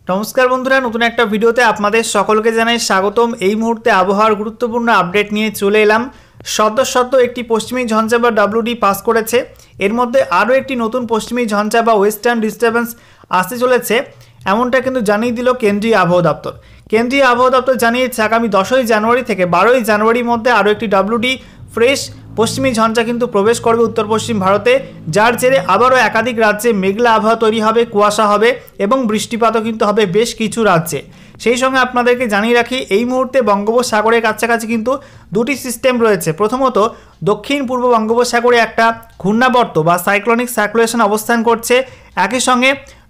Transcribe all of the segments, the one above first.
नमस्कार बंधुरा नतून एक भिडियोते आपनादेर सकलके जानाई स्वागतम। এই মুহূর্তে আবহাওয়ার গুরুত্বপূর্ণ আপডেট নিয়ে চলে এলাম। সদ্য একটি পশ্চিমী ঝঞ্ঝা বা ডব্লিউডি পাস করেছে। এর মধ্যে আরও একটি নতুন পশ্চিমী ঝঞ্ঝা বা ওয়েস্টার্ন ডিস্টার্বেন্স আসতে চলেছে, এমনটা কিন্তু জানিয়ে দিল কেন্দ্রীয় আবহাওয়া দপ্তর। কেন্দ্রীয় আবহাওয়া দপ্তর জানিয়েছে আগামী 10ই জানুয়ারি থেকে 12ই জানুয়ারির মধ্যে আরও একটি ডব্লিউডি ফ্রেশ পশ্চিমী ঝঞ্ঝা কিন্তু প্রবেশ করবে উত্তর পশ্চিম ভারতে, যার জেরে আবারও একাধিক রাজ্যে মেঘলা আবহাওয়া তৈরি হবে, কুয়াশা হবে এবং বৃষ্টিপাতও কিন্তু হবে বেশ কিছু রাজ্যে। সেই সঙ্গে আপনাদেরকে জানিয়ে রাখি এই মুহূর্তে বঙ্গোপসাগরের কাছাকাছি কিন্তু দুটি সিস্টেম রয়েছে। প্রথমত দক্ষিণ পূর্ব বঙ্গোপসাগরে একটা ঘূর্ণাবর্ত বা সাইক্লোনিক সার্কুলেশন অবস্থান করছে, একই সঙ্গে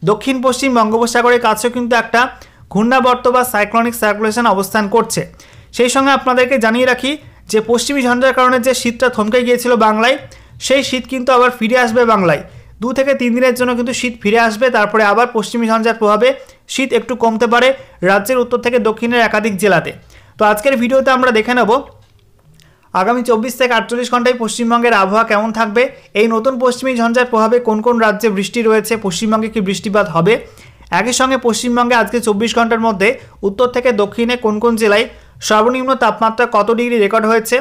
দক্ষিণ পশ্চিম বঙ্গোপসাগরের কাছেও কিন্তু একটা ঘূর্ণাবর্ত বা সাইক্লোনিক সার্কুলেশন অবস্থান করছে। সেই সঙ্গে আপনাদেরকে জানিয়ে রাখি যে পশ্চিমী ঝঞ্ঝার কারণে যে শীতটা থমকে গিয়েছিল বাংলায়, সেই শীত কিন্তু আবার ফিরে আসবে বাংলায়। 2 থেকে 3 দিনের জন্য কিন্তু শীত ফিরে আসবে, তারপরে আবার পশ্চিমী ঝঞ্ঝার প্রভাবে শীত একটু কমতে পারে রাজ্যের উত্তর থেকে দক্ষিণের একাধিক জেলাতে। তো আজকের ভিডিওতে আমরা দেখে নেব আগামী 24 থেকে 48 ঘন্টায় পশ্চিমবঙ্গের আবহাওয়া কেমন থাকবে, এই নতুন পশ্চিমী ঝঞ্ঝার প্রভাবে কোন কোন রাজ্যে বৃষ্টি রয়েছে, পশ্চিমবঙ্গে কি বৃষ্টিপাত হবে, একই সঙ্গে পশ্চিমবঙ্গে আজকে 24 ঘন্টার মধ্যে উত্তর থেকে দক্ষিণে কোন কোন জেলায় সর্বনিম্ন তাপমাত্রা কত ডিগ্রি রেকর্ড হয়েছে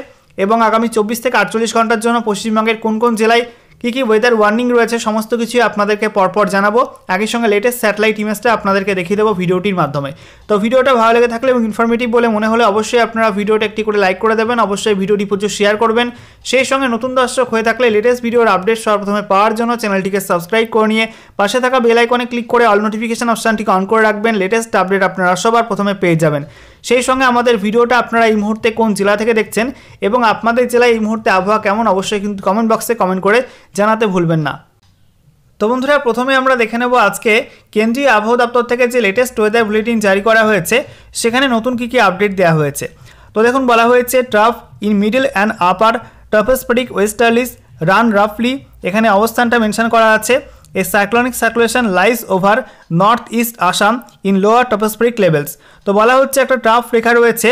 এবং আগামী 24 থেকে 48 ঘন্টার জন্য পশ্চিমবঙ্গের কোন কোন জেলায় কী কী ওয়েদার ওয়ার্নিং রয়েছে, সমস্ত কিছুই আপনাদেরকে পরপর জানাবো। একই সঙ্গে লেটেস্ট স্যাটেলাইট ইমেজটা আপনাদেরকে দেখিয়ে দেবো ভিডিওটির মাধ্যমে। তো ভিডিওটা ভালো লেগে থাকলে এবং ইনফরমেটিভ বলে মনে হলে অবশ্যই আপনারা ভিডিওটা একটি করে লাইক করে দেবেন, অবশ্যই ভিডিওটি প্রচুর শেয়ার করবেন। সেই সঙ্গে নতুন দর্শক হয়ে থাকলে লেটেস্ট ভিডিওর আপডেট সর্বপ্রথমে পাওয়ার জন্য চ্যানেলটিকে সাবস্ক্রাইব করে নিয়ে পাশে থাকা বেল আইকনে ক্লিক করে অল নোটিফিকেশন অপশানটিকে অন করে রাখবেন। লেটেস্ট আপডেট আপনারা সবার প্রথমে পেয়ে যাবেন। সেই সঙ্গে আমাদের ভিডিওটা আপনারা এই মুহূর্তে কোন জেলা থেকে দেখছেন এবং আপনাদের জেলায় এই মুহূর্তে আবহাওয়া কেমন অবশ্যই কিন্তু কমেন্ট বক্সে কমেন্ট করে জানাতে ভুলবেন না। তো বন্ধুরা প্রথমে আমরা দেখে নেব আজকে কেন্দ্রীয় আবহাওয়া দপ্তর থেকে যে লেটেস্ট ওয়েদার বুলেটিন জারি করা হয়েছে সেখানে নতুন কী কী আপডেট দেওয়া হয়েছে। তো দেখুন বলা হয়েছে trough in middle and upper tropospheric westerlies run রাফলি, এখানে অবস্থানটা মেনশন করা আছে। A cyclonic circulation lies over northeast Assam in lower tropospheric levels। তো বলা হচ্ছে একটা ট্রাফ রেখা রয়েছে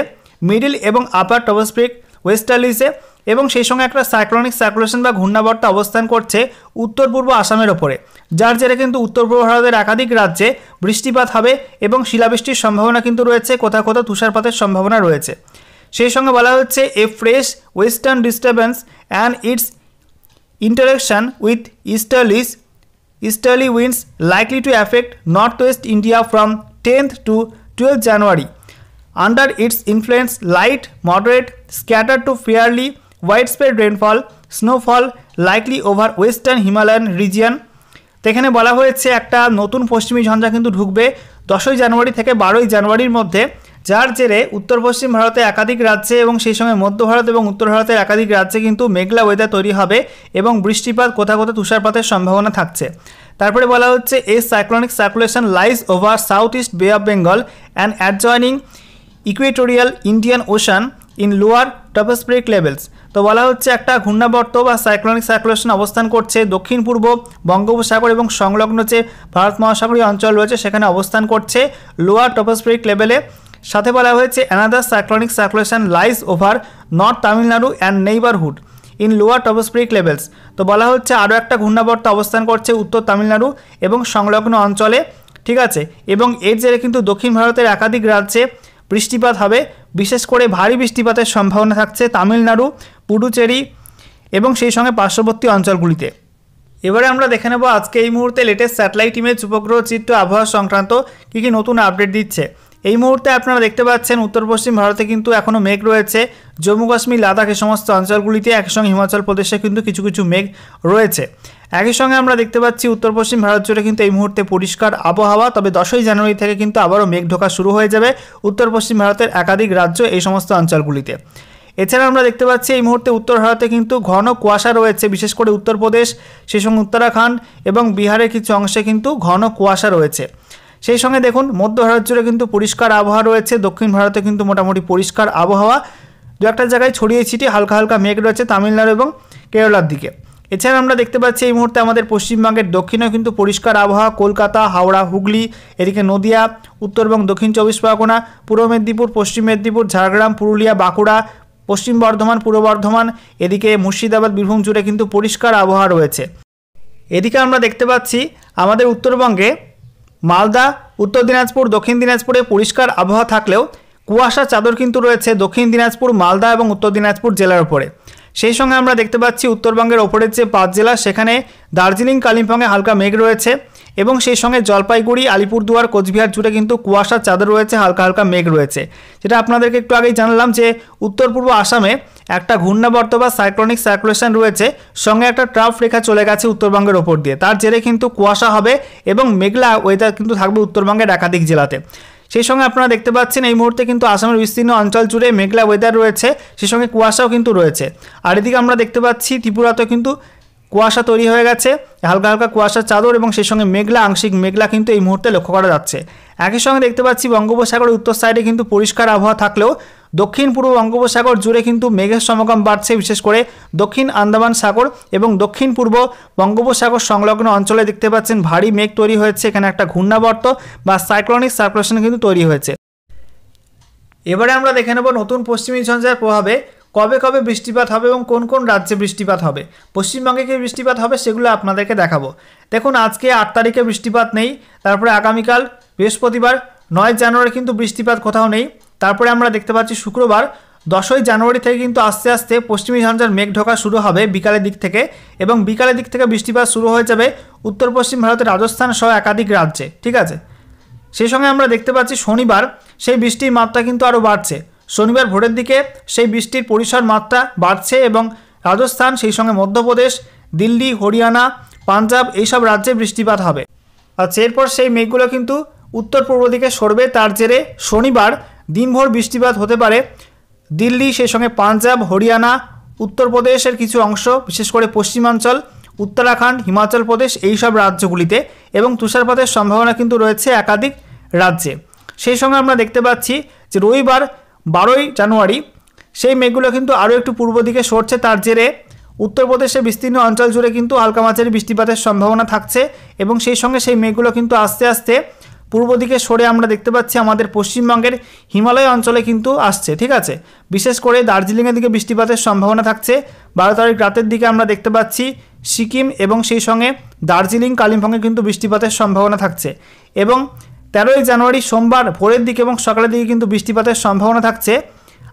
মিডল এবং আপার ট্রপোস্ফেরিক ওয়েস্টার্লিসে এবং সেই সঙ্গে একটা সাইক্লোনিক সার্কুলেশন বা ঘূর্ণাবর্ত অবস্থান করছে উত্তর পূর্ব আসামের ওপরে, যার জেরে কিন্তু উত্তর পূর্ব ভারতের একাধিক রাজ্যে বৃষ্টিপাত হবে এবং শিলাবৃষ্টির সম্ভাবনা কিন্তু রয়েছে, কোথাও কোথাও তুষারপাতের সম্ভাবনা রয়েছে। সেই সঙ্গে বলা হচ্ছে এ fresh western disturbance and it's interaction with easterly winds likely to affect northwest India from 10th to 12th January. Under its influence, light, moderate, scattered to fairly widespread rainfall, snowfall likely over western Himalayan region। তো এখানে বলা হয়েছে একটা নতুন পশ্চিমী ঝঞ্ঝা কিন্তু ঢুকবে 10ই জানুয়ারি থেকে 12ই জানুয়ারির মধ্যে, যার জেরে উত্তর পশ্চিম ভারতে একাধিক রাজ্যে এবং সেই সঙ্গে মধ্য ভারত এবং উত্তর ভারতের একাধিক রাজ্যে কিন্তু মেঘলা ওয়েদার তৈরি হবে এবং বৃষ্টিপাত কোথাও কোথাও তুষারপাতের সম্ভাবনা থাকছে। তারপরে বলা হচ্ছে এই cyclonic circulation lies over south east bay of Bengal and adjoining equatorial Indian ocean in lower tropospheric levels. তো বলা হচ্ছে একটা ঘূর্ণাবর্ত বা সাইক্লোনিক সার্কুলেশন অবস্থান করছে দক্ষিণ পূর্ব বঙ্গোপসাগর এবং সংলগ্ন যে ভারত মহাসাগরীয় অঞ্চল রয়েছে সেখানে অবস্থান করছে লোয়ার ট্রপোস্ফেরিক লেভেলে। সাথে বলা হয়েছে another cyclonic circulation lies over north Tamil Nadu and neighbourhood in lower tropospheric levels. তো বলা হচ্ছে আরও একটা ঘূর্ণাবর্ত অবস্থান করছে উত্তর তামিলনাড়ু এবং সংলগ্ন অঞ্চলে, ঠিক আছে, এবং এর জেরে কিন্তু দক্ষিণ ভারতের একাধিক রাজ্যে বৃষ্টিপাত হবে, বিশেষ করে ভারী বৃষ্টিপাতের সম্ভাবনা থাকছে তামিলনাড়ু, পুডুচেরি এবং সেই সঙ্গে পার্শ্ববর্তী অঞ্চলগুলিতে। এবারে আমরা দেখে নেব আজকে এই মুহূর্তে লেটেস্ট স্যাটেলাইট ইমেজ, উপগ্রহ চিত্র, আবহাওয়া সংক্রান্ত কী কী নতুন আপডেট দিচ্ছে। এই মুহূর্তে আপনারা দেখতে পাচ্ছেন উত্তর পশ্চিম ভারতে কিন্তু এখনও মেঘ রয়েছে, জম্মু কাশ্মীর, লাদাখ এই সমস্ত অঞ্চলগুলিতে, একই সঙ্গে হিমাচল প্রদেশে কিন্তু কিছু কিছু মেঘ রয়েছে। একই সঙ্গে আমরা দেখতে পাচ্ছি উত্তর পশ্চিম ভারত জুড়ে কিন্তু এই মুহূর্তে পরিষ্কার আবহাওয়া, তবে 10ই জানুয়ারি থেকে কিন্তু আবারও মেঘ ঢোকা শুরু হয়ে যাবে উত্তর পশ্চিম ভারতের একাধিক রাজ্য এই সমস্ত অঞ্চলগুলিতে। এছাড়া আমরা দেখতে পাচ্ছি এই মুহূর্তে উত্তর ভারতে কিন্তু ঘন কুয়াশা রয়েছে, বিশেষ করে উত্তরপ্রদেশ, সেই সঙ্গে উত্তরাখণ্ড এবং বিহারের কিছু অংশে কিন্তু ঘন কুয়াশা রয়েছে। সেই সঙ্গে দেখুন মধ্য ভারত জুড়ে কিন্তু পরিষ্কার আবহাওয়া রয়েছে, দক্ষিণ ভারতে কিন্তু মোটামুটি পরিষ্কার আবহাওয়া, দু একটা জায়গায় ছড়িয়ে ছিটিয়ে হালকা হালকা মেঘ রয়েছে তামিলনাড়ু এবং কেরালার দিকে। এছাড়া আমরা দেখতে পাচ্ছি এই মুহূর্তে আমাদের পশ্চিমবঙ্গের দক্ষিণেও কিন্তু পরিষ্কার আবহাওয়া, কলকাতা, হাওড়া, হুগলি, এদিকে নদিয়া, উত্তর এবং দক্ষিণ 24 পরগনা, পূর্ব মেদিনীপুর, পশ্চিম মেদিনীপুর, ঝাড়গ্রাম, পুরুলিয়া, বাঁকুড়া, পশ্চিম বর্ধমান, পূর্ব বর্ধমান, এদিকে মুর্শিদাবাদ, বীরভূম জুড়ে কিন্তু পরিষ্কার আবহাওয়া রয়েছে। এদিকে আমরা দেখতে পাচ্ছি আমাদের উত্তরবঙ্গে মালদা, উত্তর দিনাজপুর, দক্ষিণ দিনাজপুরে পরিষ্কার আবহাওয়া থাকলেও কুয়াশা চাদর কিন্তু রয়েছে দক্ষিণ দিনাজপুর, মালদা এবং উত্তর দিনাজপুর জেলার উপরে। সেই সঙ্গে আমরা দেখতে পাচ্ছি উত্তরবঙ্গের ওপরের যে 5 জেলা সেখানে দার্জিলিং, কালিম্পংয়ে হালকা মেঘ রয়েছে এবং সেই সঙ্গে জলপাইগুড়ি, আলিপুরদুয়ার, কোচবিহার জুড়ে কিন্তু কুয়াশার চাদর রয়েছে, হালকা হালকা মেঘ রয়েছে। যেটা আপনাদেরকে একটু আগেই জানালাম যে উত্তর পূর্ব আসামে একটা ঘূর্ণাবর্ত বা সাইক্লোনিক সার্কুলেশন রয়েছে, সঙ্গে একটা ট্রাফ রেখা চলে গেছে উত্তরবঙ্গের ওপর দিয়ে, তার জেরে কিন্তু কুয়াশা হবে এবং মেঘলা ওয়েদার কিন্তু থাকবে উত্তরবঙ্গের একাধিক জেলাতে। সেই সঙ্গে আপনারা দেখতে পাচ্ছেন এই মুহূর্তে কিন্তু আসামের বিস্তীর্ণ অঞ্চল জুড়ে মেঘলা ওয়েদার রয়েছে, সেই সঙ্গে কুয়াশাও কিন্তু রয়েছে। আর এদিকে আমরা দেখতে পাচ্ছি ত্রিপুরাতেও কিন্তু কুয়াশা তৈরি হয়ে গেছে, হালকা হালকা কুয়াশার চাদর এবং সেই সঙ্গে মেঘলা, আংশিক মেঘলা কিন্তু এই মুহূর্তে লক্ষ্য করা যাচ্ছে। একই সঙ্গে দেখতে পাচ্ছি বঙ্গোপসাগরের উত্তর সাইডে কিন্তু পরিষ্কার আবহাওয়া থাকলেও দক্ষিণ পূর্ব বঙ্গোপসাগর জুড়ে কিন্তু মেঘের সমাগম বাড়ছে, বিশেষ করে দক্ষিণ আন্দামান সাগর এবং দক্ষিণ পূর্ব বঙ্গোপসাগর সংলগ্ন অঞ্চলে দেখতে পাচ্ছেন ভারী মেঘ তৈরি হয়েছে। এখানে একটা ঘূর্ণাবর্ত বা সাইক্লোনিক সার্কুলেশন কিন্তু তৈরি হয়েছে। এবারে আমরা দেখে নেব নতুন পশ্চিমী ঝঞ্ঝার প্রভাবে কবে কবে বৃষ্টিপাত হবে এবং কোন কোন রাজ্যে বৃষ্টিপাত হবে। পশ্চিমবঙ্গে কি বৃষ্টিপাত হবে সেগুলো আপনাদেরকে দেখাবো। দেখুন, আজকে 8 তারিখে বৃষ্টিপাত নেই, তারপরে আগামীকাল বৃহস্পতিবার 9 জানুয়ারি কিন্তু বৃষ্টিপাত কোথাও নেই। তারপরে আমরা দেখতে পাচ্ছি শুক্রবার 10ই জানুয়ারি থেকে কিন্তু আস্তে আস্তে পশ্চিমী ঝঞ্ঝার মেঘ ঢোকা শুরু হবে বিকালের দিক থেকে, এবং বিকালের দিক থেকে বৃষ্টিপাত শুরু হয়ে যাবে উত্তর পশ্চিম ভারতের রাজস্থান সহ একাধিক রাজ্যে। ঠিক আছে, সেই সঙ্গে আমরা দেখতে পাচ্ছি শনিবার সেই বৃষ্টির মাত্রা কিন্তু আরও বাড়ছে। শনিবার ভোরের দিকে সেই বৃষ্টির পরিসর মাত্রা বাড়ছে এবং রাজস্থান, সেই সঙ্গে মধ্যপ্রদেশ, দিল্লি, হরিয়ানা, পাঞ্জাব এইসব রাজ্যে বৃষ্টিপাত হবে। আচ্ছা, এরপর সেই মেঘগুলো কিন্তু উত্তর পূর্ব দিকে সরবে, তার জেরে শনিবার দিনভর বৃষ্টিপাত হতে পারে দিল্লি, সেই সঙ্গে পাঞ্জাব, হরিয়ানা, উত্তরপ্রদেশের কিছু অংশ, বিশেষ করে পশ্চিমাঞ্চল, উত্তরাখণ্ড, হিমাচল প্রদেশ এইসব রাজ্যগুলিতে, এবং তুষারপাতের সম্ভাবনা কিন্তু রয়েছে একাধিক রাজ্যে। সেই সঙ্গে আমরা দেখতে পাচ্ছি যে রবিবার 12ই জানুয়ারি সেই মেঘগুলো কিন্তু আরও একটু পূর্ব দিকে সরছে, তার জেরে উত্তরপ্রদেশের বিস্তীর্ণ অঞ্চল জুড়ে কিন্তু হালকা মাঝারি বৃষ্টিপাতের সম্ভাবনা থাকছে, এবং সেই সঙ্গে সেই মেঘগুলো কিন্তু আস্তে আস্তে পূর্ব দিকে সরে আমরা দেখতে পাচ্ছি আমাদের পশ্চিমবঙ্গের হিমালয় অঞ্চলে কিন্তু আসছে। ঠিক আছে, বিশেষ করে দার্জিলিংয়ের দিকে বৃষ্টিপাতের সম্ভাবনা থাকছে। 12 তারিখ রাতের দিকে আমরা দেখতে পাচ্ছি সিকিম এবং সেই সঙ্গে দার্জিলিং, কালিম্পংয়ে কিন্তু বৃষ্টিপাতের সম্ভাবনা থাকছে, এবং 13ই জানুয়ারি সোমবার ভোরের দিকে এবং সকালের দিকে কিন্তু বৃষ্টিপাতের সম্ভাবনা থাকছে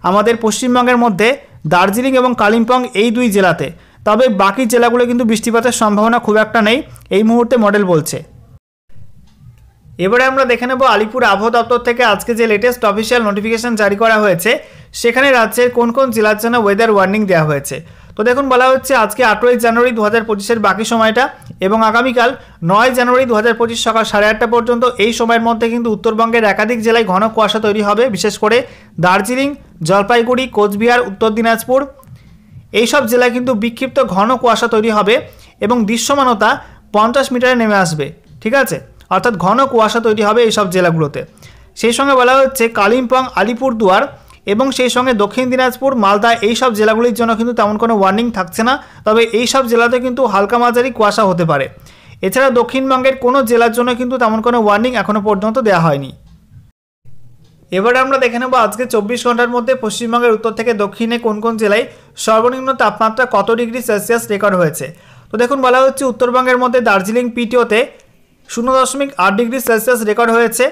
আমাদের পশ্চিমবঙ্গের মধ্যে দার্জিলিং এবং কালিম্পং এই 2 জেলাতে। তবে বাকি জেলাগুলো কিন্তু বৃষ্টিপাতের সম্ভাবনা খুব একটা নেই এই মুহূর্তে মডেল বলছে। এবারে আমরা দেখে নেব আলিপুর আবহাওয়া দপ্তর থেকে আজকে যে লেটেস্ট অফিসিয়াল নোটিফিকেশন জারি করা হয়েছে সেখানে রাজ্যের কোন কোন জেলার জন্য ওয়েদার ওয়ার্নিং দেওয়া হয়েছে। তো দেখুন, বলা হচ্ছে আজকে 18ই জানুয়ারি 2025-এর বাকি সময়টা এবং আগামীকাল 9 জানুয়ারি 2025 সকাল 8:30 পর্যন্ত এই সময়ের মধ্যে কিন্তু উত্তরবঙ্গের একাধিক জেলায় ঘন কুয়াশা তৈরি হবে, বিশেষ করে দার্জিলিং, জলপাইগুড়ি, কোচবিহার, উত্তর দিনাজপুর এইসব জেলায় কিন্তু বিক্ষিপ্ত ঘন কুয়াশা তৈরি হবে এবং দৃশ্যমানতা 50 মিটারে নেমে আসবে। ঠিক আছে, অর্থাৎ ঘন কুয়াশা তৈরি হবে এইসব জেলাগুলোতে। সেই সঙ্গে বলা হচ্ছে কালিম্পং, আলিপুরদুয়ার এবং সেই সঙ্গে দক্ষিণ দিনাজপুর, মালদা এইসব জেলাগুলির জন্য কিন্তু তেমন কোনো ওয়ার্নিং থাকছে না, তবে এইসব জেলাতে কিন্তু হালকা মাঝারি কুয়াশা হতে পারে। এছাড়া দক্ষিণবঙ্গের কোনো জেলার জন্য কিন্তু তেমন কোনো ওয়ার্নিং এখনও পর্যন্ত দেওয়া হয়নি। এবারে আমরা দেখে নেব আজকে 24 ঘন্টার মধ্যে পশ্চিমবঙ্গের উত্তর থেকে দক্ষিণে কোন কোন জেলায় সর্বনিম্ন তাপমাত্রা কত ডিগ্রি সেলসিয়াস রেকর্ড হয়েছে। তো দেখুন, বলা হচ্ছে উত্তরবঙ্গের মধ্যে দার্জিলিং পিটিওতে 0.8 ডিগ্রি সেলসিয়াস রেকর্ড হয়েছে।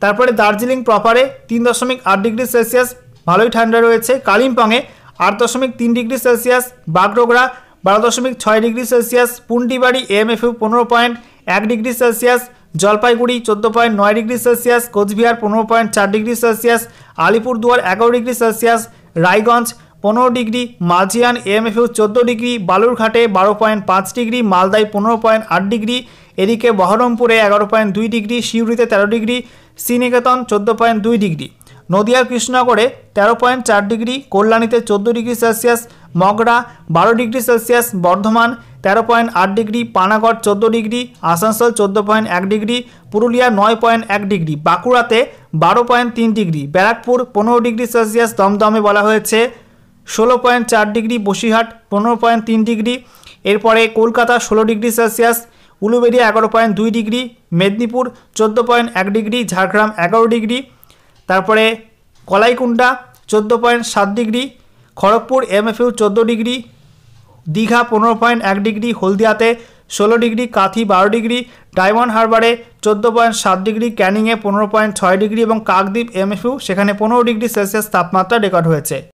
তারপরে দার্জিলিং প্রপারে 3.8 ডিগ্রি সেলসিয়াস ভালোই ঠান্ডা রয়েছে। কালিম্পংয়ে 8.3 degree Celsius, Bagdogra 12.6 degree Celsius, Pundibari AMFU 15.1 degree Celsius, Jalpaiguri 14.9 degree Celsius, Cooch Behar 15.4 degree Celsius, Alipurduar 11 degree Celsius, Raiganj 15 degree, Majhian AMFU 14 degree, বালুরঘাটে 12.5 ডিগ্রি, মালদায় 15.8 ডিগ্রি, এদিকে বহরমপুরে 11.2 ডিগ্রি, সিউড়িতে 13 ডিগ্রি, শ্রীনিকেতন 14.2 ডিগ্রি, নদিয়া কৃষ্ণনগরে 13.4 ডিগ্রি, কল্যাণীতে 14 degree Celsius, Mogra 12 degree Celsius, Bardhaman 13.8 degree, Panagarh 14 degree, Asansol 14.1 degree, Purulia 9.1 degree, বাঁকুড়াতে 12.3 ডিগ্রি, ব্যারাকপুর 15 ডিগ্রি সেলসিয়াস, দমদমে বলা হয়েছে 16.4 ডিগ্রি, বসিরহাট 15.3 ডিগ্রি, এরপরে Kolkata 16 degree Celsius, Uluberia 11.2 degree, Medinipur 14.1 degree, Jhargram 11 degree, তারপরে Kalaikunda 14.7 degree, Kharagpur MFU 14 degree, Digha 15.1 degree, হলদিয়াতে 16 ডিগ্রি, কাথি 12 ডিগ্রি, ডায়মন্ড হারবারে 14.7 ডিগ্রি, ক্যানিংয়ে 15.6 ডিগ্রি এবং কাকদ্বীপ এমএফইউ সেখানে 15 ডিগ্রি সেলসিয়াস তাপমাত্রা রেকর্ড হয়েছে।